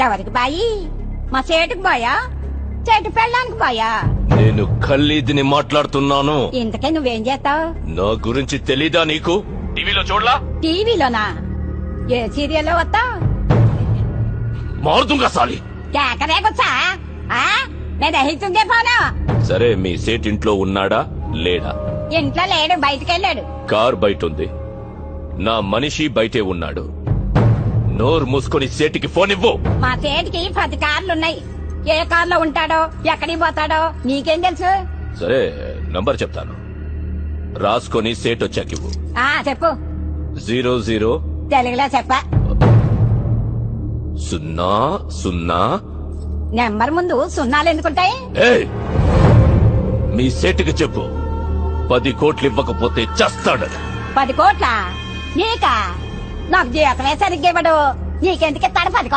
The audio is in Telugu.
ఎవరికి బాయి? మా సేటుకు బాయా, చెట్టు పెళ్ళానికి బాయా? నేను ఖల్లీదిని మాట్లాడుతున్నాను. ఇంతకే నువ్వేం చేస్తావు? నా గురించి తెలీదా నీకు? టీవీలో చూడలా? టీవీలోనా? ఏ సీరియల్లో వస్తావు? మారుతుంగా సాలి. కేకరేకొచ్చా? నేను దహిస్తుందే పోను. సరే, మీ సేట్ ఇంట్లో ఉన్నాడా లేడా? ఇంట్లో లేడు, బయటికెళ్ళాడు. కార్ బయట ఉంది. నా మనిషి బయటే ఉన్నాడు. నోరు మూసుకొని సేటికి ఫోన్ ఇవ్వు. మా సేటికి 10 కార్లున్నాయి. ఏ కార్లో ఉంటాడో, ఎక్కడికి పోతాడో నీకేం తెలుసు? సరే, నంబర్ చెప్తాను, రాసుకొని సేట్ వచ్చాకివ్వు. చెప్పు. 00 తెలుగులో చెప్ప. 00. నెంబర్ ముందు సున్నాలు ఎందుకుంటాయి? ఏయ్, మీ సేటుకి చెప్పు, 10 కోట్లు ఇవ్వకపోతే చస్తాడని. 10 కోట్ల? నీకా? నాకు జీవితమే సరిగ్గా ఇవ్వడు. నీకెందుకు ఇస్తాడు 10 కోట్లు?